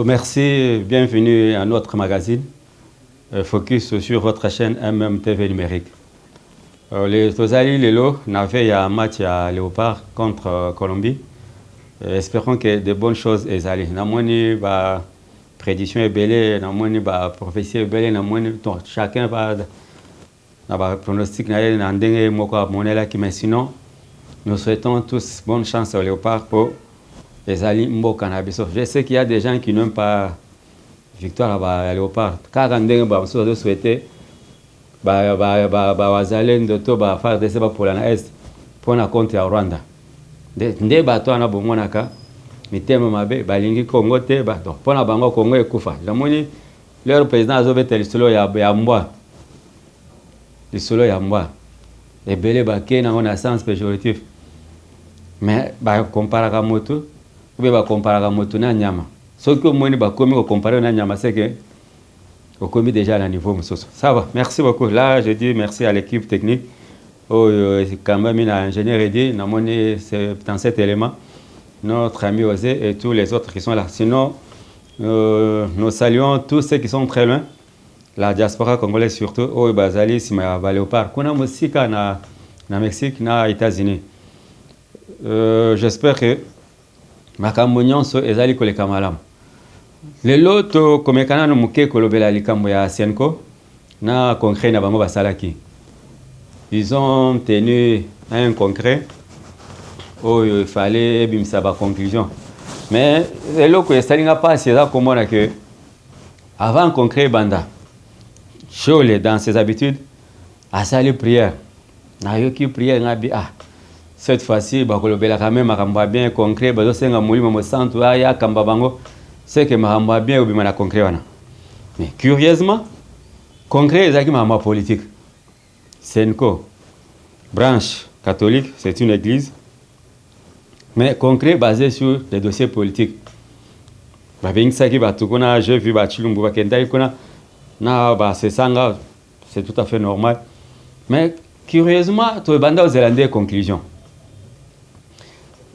Merci, bienvenue à notre magazine, focus sur votre chaîne MMTV numérique. Les Tozali Lelo n'avaient un match à Léopard contre Colombie. Espérons que de bonnes choses aient allé. Namoni ba prédiction est belle, namoni ba prophétie est belle, namoni chacun va na pronostic na ndenge moko monela qui mais sinon nous souhaitons tous bonne chance au Léopard pour Ezali Mboka na biso. Je sais qu'il y a des gens qui n'aiment pas victoire à Léopard. Car ndenge ba mso souhaiter wazalendo to ba faire des pour la est pour na compte ya Rwanda. Nde bato na bomonaka mitema mabe balingi Congo te ba donc pour na bango Congo ekufa. Lamoni leur président azobete lisolo ya mbwa. Lisolo ya mbwa. Ebele ba ke na on sens péjoratif. Mais ba comparaka moto ou bien ba comparaka moto na nyama. Ce que moi ni ba komi ko comparer na nyama c'est que au commis déjà à niveau musoso. Ça va. Merci beaucoup. Là, je dis merci à l'équipe technique. Quand même, il a ingénieur aidé, dans cet élément, notre ami Osé et tous les autres qui sont là. Sinon, nous saluons tous ceux qui sont très loin, la diaspora congolaise surtout, au Bazali, Sima Léopard, qu'on a aussi na Mexique, na États-Unis. J'espère que ma camounion soit ezali kole kamalam. Les loto comme kana no muke kolobela likambo ya Senko na concret na bango basalaki. Ils ont tenu un concret où il fallait bimsa ba conclusion. Mais les locaux estalinga pas c'est là comme on que avant concret banda. Chole dans ses habitudes à saler prière. Na yoki prière ngabi cette fois-ci ba kolobela quand même makamba bien concret bazo senga mulimo mo santu ya kamba bango. C'est que Mahamba bien ou bien concret wana. Mais curieusement, concret est ma politique. Senko, branche catholique, c'est une église, mais concret basé sur des dossiers politiques. J'ai vu c'est tout à fait normal. Mais curieusement, tu as aux Zélandais conclusion.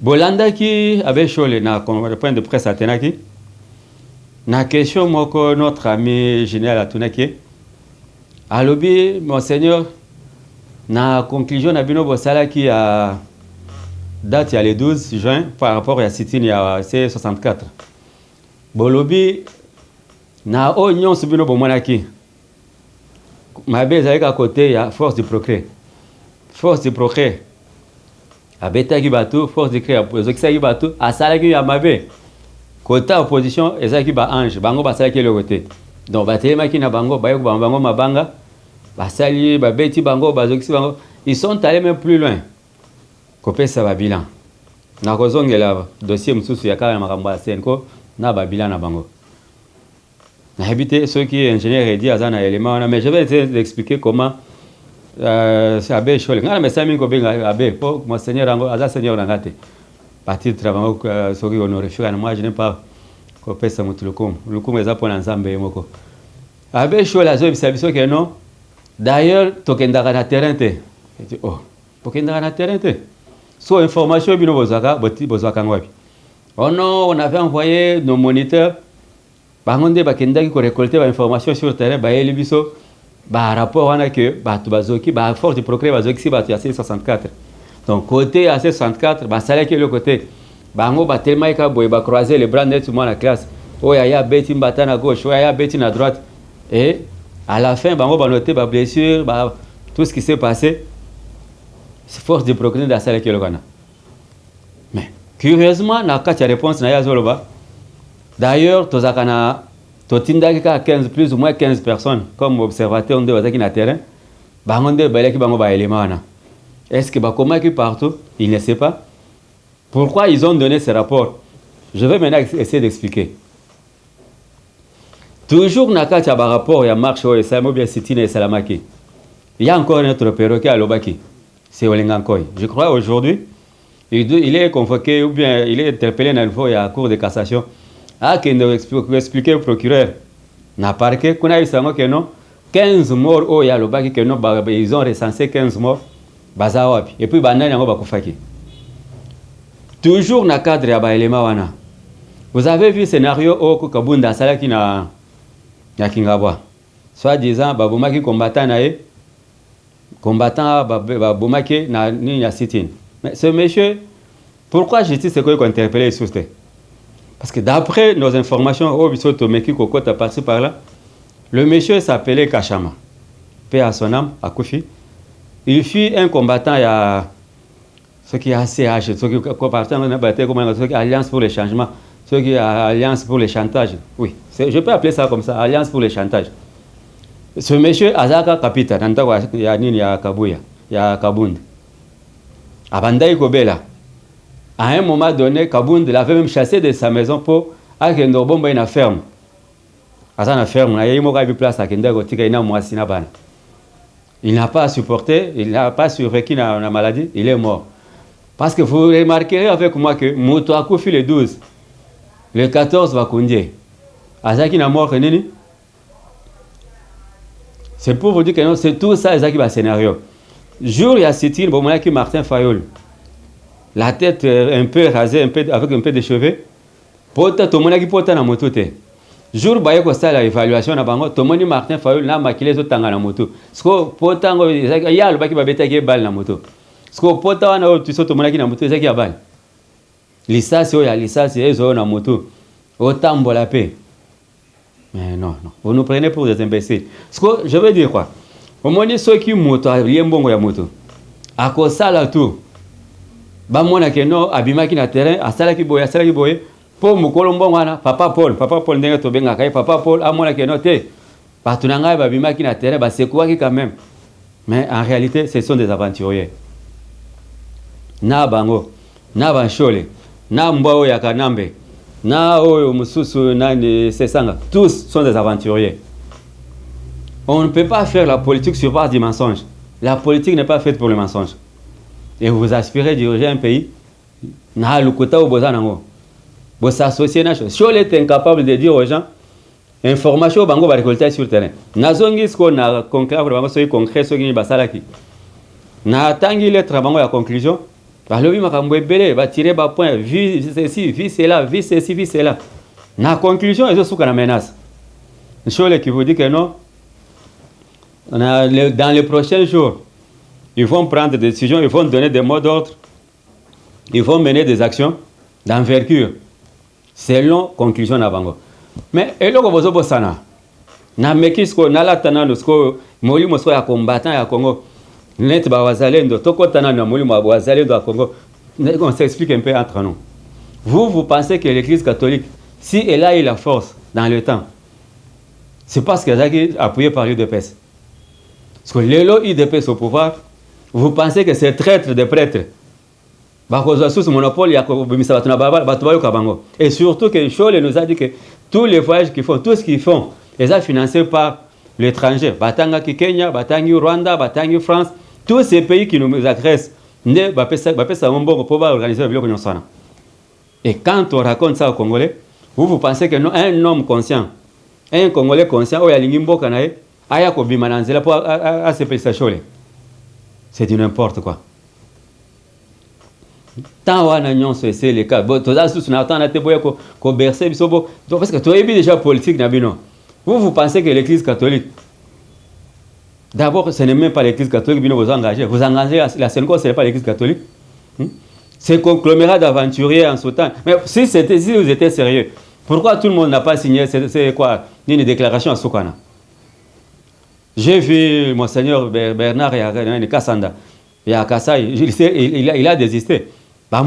Bolanda qui avait chôlé na point de presse à Tenaki. Na question moko notre ami général Atunaki a lobby monseigneur na conclusion na bino bosala qui a date ya le 12 juin par rapport à sitini ya C64 bolobi na onyon subino bomonaki mabe ezali ka côté ya force du progrès abetaki bato force du progrès ezokisaki bato asalaki ya mabe côté opposition ezaki ba ange bango basalaki le côté donc batelemaki na bango bayo bango mabanga basali babeti bango bazokisi bango ils sont allés même plus loin kopesa ba bilan na kozongela dossier mususu ya kala makambo ya Senko na ba bilan na bango na habité ceux qui ingénieur et dit azana élément mais je vais essayer d'expliquer comment c'est abe chole ngala mesami ko benga abe pour monseigneur ango aza seigneur ngate partir travailler soki honorifique moi je n'ai pas kopesa mutulukum lukum eza pona nzambe moko abe shola zo bisabiso que non d'ailleurs tokendaka na terrain te tokendaka na terrain te so information bino bozwaka ngwapi oh non on avait envoyé nos moniteurs bangonde bakendaki ko récolter ba information sur terrain ba yeli biso ba rapport wana que batu bazoki ba force du progrès bazoki si batu ya C64. Donc côté AC64, ça qui est le côté. Bango ba tellement ka boy ba croiser les bras net tout la classe. Oh ya beti mbata na gauche, oh ya beti na droite. Et à la fin bango ba noter ba blessure, ba tout ce qui s'est passé. C'est force de progrès dans ça qui est le kana. Mais curieusement na ka réponse na ya zoloba. D'ailleurs tozakana totindaki ka 15 plus ou moins 15 personnes comme observateurs de bazaki na terrain. Bango de balaki bango ba élément na. Est-ce que Bakoma qui partout, il ne sait pas pourquoi ils ont donné ce rapport. Je vais maintenant essayer d'expliquer. Toujours dans le rapport, il y a marche au Samoubia Sitine et Salamaki. Il y a encore un autre perroquet à Lobaki. C'est Olengankoy. Je crois aujourd'hui, il est convoqué ou bien il est interpellé dans le à la Cour de cassation. Qui nous expliquer au procureur. N'a pas qu'on a eu ça que non. 15 morts au Yalobaki que non, ils ont recensé 15 morts. Bazawapi. Et puis, banane yango bakufaki. Toujours na cadre ya ba élément wana. Vous avez vu le scénario au Kabunda Salaki na Kingabwa. Soit disant, Babomaki combattant nae, combattant Babomaki na Ninya Sitin. Mais ce monsieur, pourquoi justice c'est qu'on interpellé les sources? Parce que d'après nos informations, au Bissot Tomeki Kokot a passé par là, le monsieur s'appelait Kachama. Paix à son âme, à Kofi. Il fut un combattant, il y a ce qui est ACH, ce qui est Alliance pour le changement, ce qui est Alliance pour le chantage. Oui, je peux appeler ça comme ça, Alliance pour le chantage. Ce monsieur Azaka Kapita, il y a Kabuya, il y a Kabund. Abandaï Kobela. À un moment donné, Kabund l'avait même chassé de sa maison pour aller dans une ferme. À sa ferme, il y a une place à Kendego, il n'a pas supporté, il n'a pas survécu à la maladie, il est mort. Parce que vous remarquerez avec moi que Mouto a couffé le 12, le 14 va conduire. Azaki n'a mort, c'est pour vous dire que c'est tout ça, Azaki va scénario. Jour, il y a Cétine, bon, qui Martin Fayol. La tête un peu rasée, avec un peu de cheveux. Pota, tout le monde qui porte la moto. Jour, il y a l'évaluation, tout le monde Martin Fayol n'a maquillé les autres dans la moto. Ce que Pota, il y a le bac qui va bêter balle la moto. Ce que Pota, tu sais, tout le monde qui a la moto, c'est qui a balle. L'issas, il y a l'issas, il y a la moto. Autant de la paix. Mais non, non. Vous nous prenez pour des imbéciles. Ce que je veux dire quoi? Au moins, ceux qui moto, il y a un bon moto. À cause ça, là, tout. Bah, moi, je suis abimaki na terrain, à salaki boye, pour me colombo, papa Paul, n'est pas bien, papa Paul, à moi, je suis partenanga, abimaki na terrain, bah, c'est quoi qui quand même? Mais en réalité, ce sont des aventuriers. Na bango, na banchole, na mbao ya kanambe, na oyo mususu, na sesanga, tous sont des aventuriers. On ne peut pas faire la politique sur base du mensonge. La politique n'est pas faite pour le mensonge. Et vous aspirez diriger un pays, na lukota ou bozanango. Vous s'associez na chose. Si on est incapable de dire aux gens, information bango va récolter sur le terrain. Nazongi sko na conclave bango soyi concret soyi ni basalaki. Na tangi lettre bango ya conclusion. Balobi makambo ebele ba tirer ba point, vie ceci, vie cela, vie ceci, vie cela. Na conclusion ezo suka na menace. Nchole qui vous dit que non. Dans les prochains jours, ils vont prendre des décisions, ils vont donner des mots d'ordre, ils vont mener des actions d'envergure, selon conclusion Nabango. Mais, et là, vous avez ça, na mekisko, na la tana, moli mosko ya combattant ya Congo, net ba wazalendo, toko tana na moli ma wazalendo à Congo. On s'explique un peu entre nous. Vous pensez que l'Église catholique, si elle a eu la force dans le temps, c'est parce qu'elle a été appuyée par l'UDPS. Parce que l'élo UDPS au pouvoir, vous pensez que c'est traître des prêtres. Et surtout que Chole nous a dit que tous les voyages qu'ils font, tout ce qu'ils font, ils sont financés par l'étranger. Batanga Kenya, Batangi Rwanda, Batangi France, tous ces pays qui nous agressent, et quand on raconte ça aux Congolais, vous pensez que non, un homme conscient, un Congolais conscient, c'est du n'importe quoi. Tant que c'est le cas, parce que tu as déjà politique. Vous pensez que l'Église catholique, d'abord, ce n'est même pas l'Église catholique qui vous engagez. Vous engagez la Sénégal, ce n'est pas l'Église catholique. C'est conglomérat d'aventuriers en ce temps. Mais si vous étiez sérieux, pourquoi tout le monde n'a pas signé une déclaration à Soukana? J'ai vu Monseigneur Bernard et Kassanda. Et à Kassai, il a désisté. Si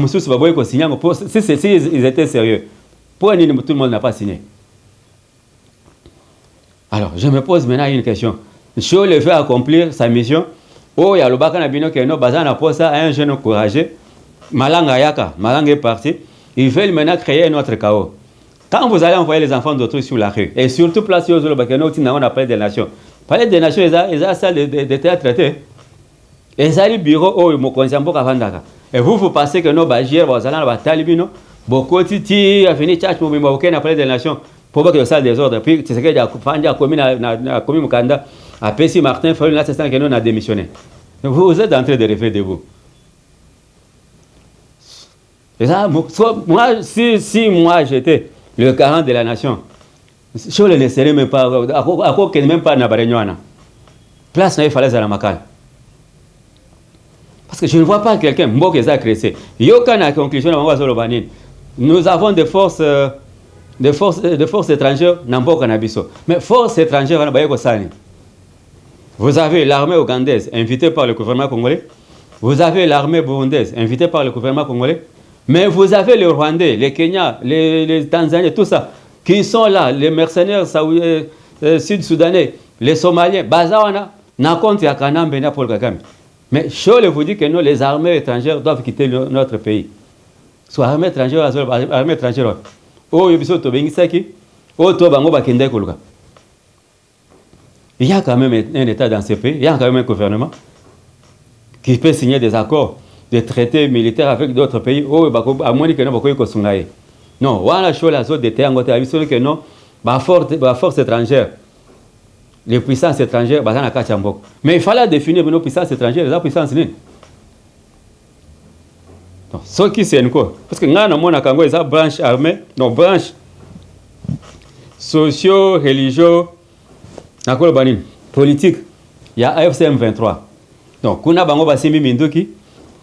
ils étaient sérieux, pourquoi tout le monde n'a pas signé? Alors, je me pose maintenant une question. Si on le fait accomplir sa mission, il y a le Bakana Bino qui est un jeune courageux, Malanga Yaka, Malanga est parti, ils veulent maintenant créer un autre chaos. Quand vous allez envoyer les enfants d'autrui sur la rue, et surtout placer aux Bakano, on appelle des nations. Palais des nations, ils ont salle de théâtre traité. Ils ont le bureau où ils m'ont. Et vous pensez que nos bagières, vous allez dans Talibino, beaucoup de a fini tchatch pour me Palais des nations, pour que ça désordre. Puis, c'est ce que j'ai commis à commis Mukanda, à Pessi Martin, Fayol, l'assistant que nous a démissionné. Vous êtes en train de refaire de vous. Et ça, moi, si moi j'étais le garant de la nation. Je ne laisserai même pas, à quoi même pas na barenywana. Place na fallait à la makal. Parce que je ne vois pas quelqu'un, Mbok est agressé. Yoka na conclusion nous avons des forces étrangères dans Mboka na biso. Mais forces étrangères on a baye ko sani. Vous avez l'armée ougandaise invitée par le gouvernement congolais. Vous avez l'armée burundaise invitée par le gouvernement congolais. Mais vous avez les Rwandais, les Kenyans, les Tanzaniens, tout ça, qui sont là, les mercenaires sud-soudanais, les Somaliens, Bazawana, n'a compte ya Kanambe na Paul Kagame. Mais je vous dis que nous, les armées étrangères doivent quitter notre pays. Soit armée étrangère, armée étrangère. Oh, yobiso to bengisaki, oh to bango bakende koluka. Il y a quand même un État dans ce pays, il y a quand même un gouvernement qui peut signer des accords, des traités militaires avec d'autres pays. Oh, à moins que nous bakoy ko sungaye. Non, voilà chose la zone de terre ngote abiso que non, ba force étrangère. Les puissances étrangères, bazana kachambok. Mais il fallait définir nos puissances étrangères, les puissances nini. Donc, ce qui c'est quoi? Parce que nous avons une branche armée, non, branche socio-religieux, politique. Il y a AFCM 23. Donc, nous avons basimi minduki,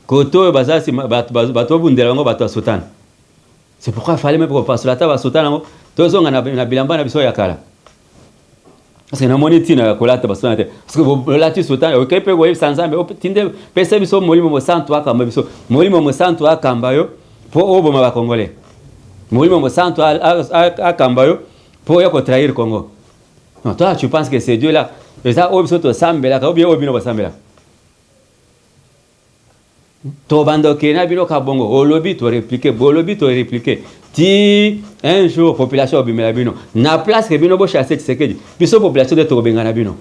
koto bazasi bato bundela bango bato sultan. C'est pourquoi il fallait même qu'on passe la table à sultan. Tous on a bilamba na biso yakala. Parce que na moniti na kolata basona te. Parce que vous lati sultan o kepe go sans mais tinde pesa biso molimo mo santo akamba biso. Molimo mo santo akamba yo po obo ma congolais. Molimo mo santo akamba yo po yako trahir Congo. Non, toi tu penses que c'est Dieu là. Et ça obiso to sambela ka obi obino ba sambela. To bando kena bino ka bongo olobi to répliquer bolobi to répliquer. Ti un jour population obimela bino na place que bino bo chasser Tshisekedi biso population de tobenga na bino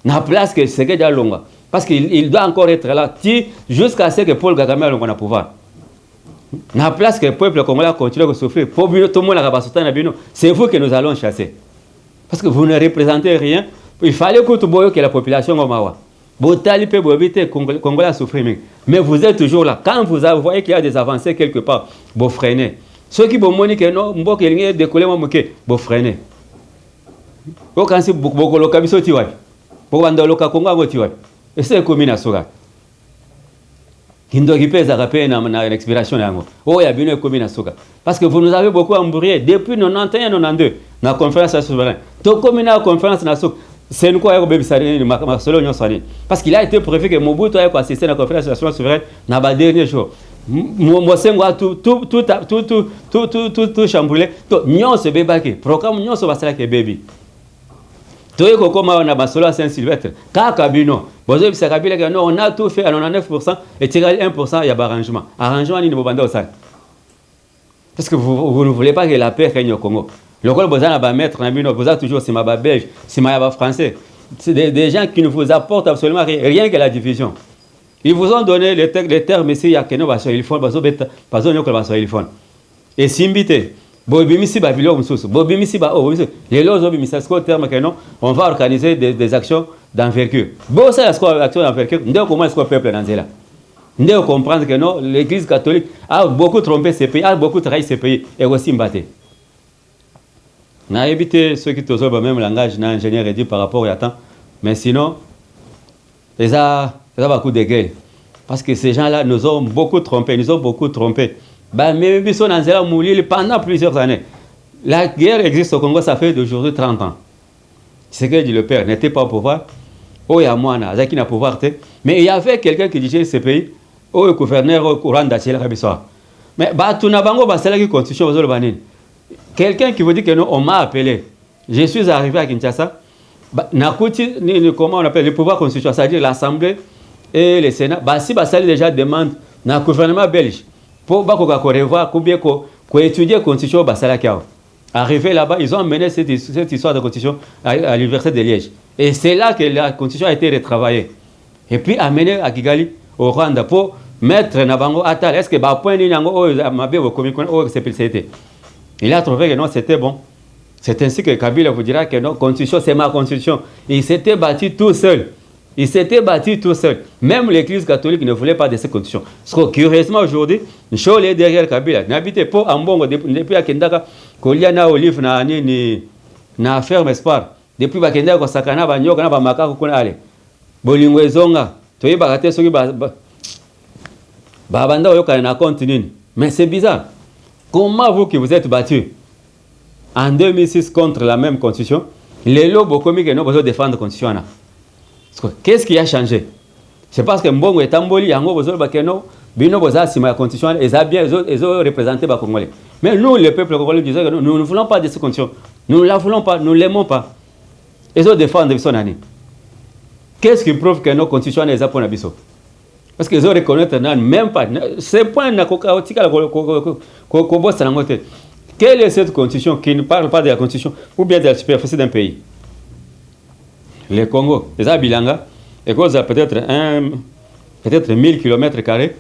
na place que Tshisekedi a longa parce qu'il doit encore être là ti jusqu'à ce que Paul Kagame longa na pouvoir na place que le peuple congolais continue à souffrir pour bino tout le monde la basota na bino c'est vous que nous allons chasser parce que vous ne représentez rien. Il fallait que tout boyo que la population gomawa botali pe bobite congolais a souffrir mais vous êtes toujours là quand vous voyez qu'il y a des avancées quelque part vous freinez. Ceux qui vont moniquer non, mbok elinge décoller mo moke, bo freiner. O kansi boko loka biso tiwa. Bo banda loka konga go tiwa. Et c'est comme na soga. Kindo kipeza kapé na l'expiration yango. O ya bino comme na soga. Parce que vous nous avez beaucoup embrouillé depuis 91 92 na conférence souveraine. To comme na conférence na soga. C'est une quoi bébé sari ma solo nyon sari. Parce qu'il a été prévu que Mobutu ait assisté à la conférence nationale souveraine na ba dernier jour. Mosengo tout chamboulé to nyonso bebaki programme nyonso basala ke baby to yeko koma na basolo à Saint-Sylvestre kaka bino bozo bisaka bila que non on a tout fait à 99% et tirer 1% il y a arrangement ni bobanda osala parce que vous ne voulez pas que la paix règne au Congo le Congo bozana ba mettre na bino boza toujours c'est ma ba belge c'est ma ba français c'est des gens qui ne vous apportent absolument rien que la division. Ils vous ont donné les termes ici, il y a que nous, et Simbite, Bobimisi Babilo, Bobimisi Bao, les lois de terme que non, on va organiser des actions d'envergure. Bon, c'est la action d'envergure, nous comment est-ce qu'on peuple dans là. Nous comprendre que non, l'Église catholique a beaucoup trompé ces pays, a beaucoup trahi ces pays, et aussi mbatté. N'a évité ceux qui ont même langage, n'a ingénieur dit par rapport à temps, mais sinon, les a ça va coup de gueule. Parce que ces gens-là nous ont beaucoup trompés, Bah, mais ils sont dans la moulille pendant plusieurs années. La guerre existe au Congo, ça fait d'aujourd'hui 30 ans. C'est ce que dit le père, n'était pas au pouvoir. Oh, il y a moi, qui n'a pouvoir. Mais il y avait quelqu'un qui dirigeait ce pays. Oh, le gouverneur au courant d'Achille Rabissoir. Mais bah, tout n'a pas de constitution aux Olbanin. Quelqu'un qui vous dit que non, on m'a appelé. Je suis arrivé à Kinshasa. Bah, comment on appelle le pouvoir constitutionnel, c'est-à-dire l'Assemblée et le Sénat, bah, si bah, ça déjà demande dans le gouvernement belge pour revoir combien étudier la constitution, bah, ça arrivé là-bas, ils ont mené cette histoire de constitution à l'université de Liège. Et c'est là que la constitution a été retravaillée. Et puis amenée à Kigali, au Rwanda, pour mettre Nabango Attal. Est-ce que bah, point il a trouvé que non, c'était bon. C'est ainsi que Kabila vous dira que non, constitution, c'est ma constitution. Il s'était battu tout seul Il s'était battu tout seul. Même l'Église catholique ne voulait pas de ces conditions. Parce que curieusement aujourd'hui, Nchole est derrière Kabila. N'habitez pas en Bongo depuis à Kendaka, Koliana Olive na ferme espoir. Depuis à Kendaka, Sakana, Banyoka, Bamaka, Kunale. Bolingwe Zonga, Toye Bagate, Sogi Babanda, Oyoka, na continue. Mais c'est bizarre. Comment vous qui vous êtes battus en 2006 contre la même constitution, les lobes comiques n'ont pas besoin de défendre la constitution? Qu'est-ce qui a changé? C'est parce que Mbongo est Tamboli, Yango Bozol Bakeno, Bino Boza, si ma constitution, ils ont bien représenté les Congolais. Mais nous, le peuple congolais, disait que nous ne voulons pas de cette constitution. Nous ne la voulons pas, nous ne l'aimons pas. Ils ont défendu son année. Qu'est-ce qui prouve que nos constitutions ne sont pas Nabiso? Parce qu'ils ont reconnu même pas. C'est point quelle est cette constitution qui ne parle pas de la constitution ou bien de la superficie d'un pays? Le Congo, les Abilanga, et cause peut-être 1000 km².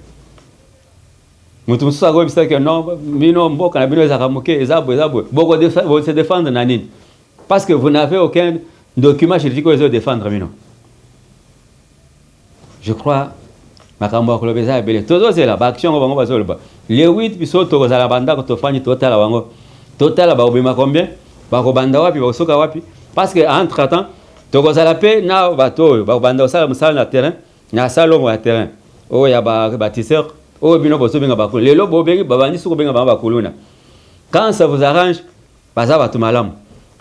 Mutumsa go bisa que non, mino mboka na bino zakamoke ezabo. Boko se défendre nanine. Parce que vous n'avez aucun document juridique pour défendre mino. Je crois makambo ko lobeza bele. Todo c'est la action bango bazoloba. Les 8 biso to kozala banda ko tofani total bango. Total ba obima combien? Ba ko banda wapi ba soka wapi? Parce que entre temps tokozala pe na bato ba banda osala musala na terrain, na salongo na terrain. O ya ba bâtisseur, o bino boso benga ba kulu. Lelo bo bengi ba bandi suko benga ba kuluna. Quand ça vous arrange, baza ba tumalam.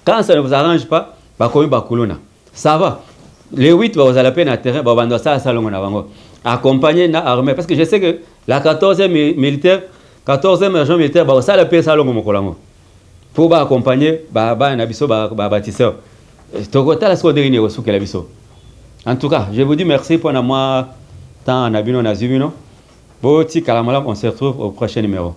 Quand ça ne vous arrange pas, ba komi ba kuluna. Ça va. Les 8 ba kozala pe na terrain, ba banda osala salongo na bango. Accompagné na armée parce que je sais que la 14e militaire, 14e région militaire ba osala pe salongo mokolango. Pour ba accompagner ba na biso ba bâtisseur. En tout cas, je vous dis merci pour moi. Tant on se retrouve au prochain numéro.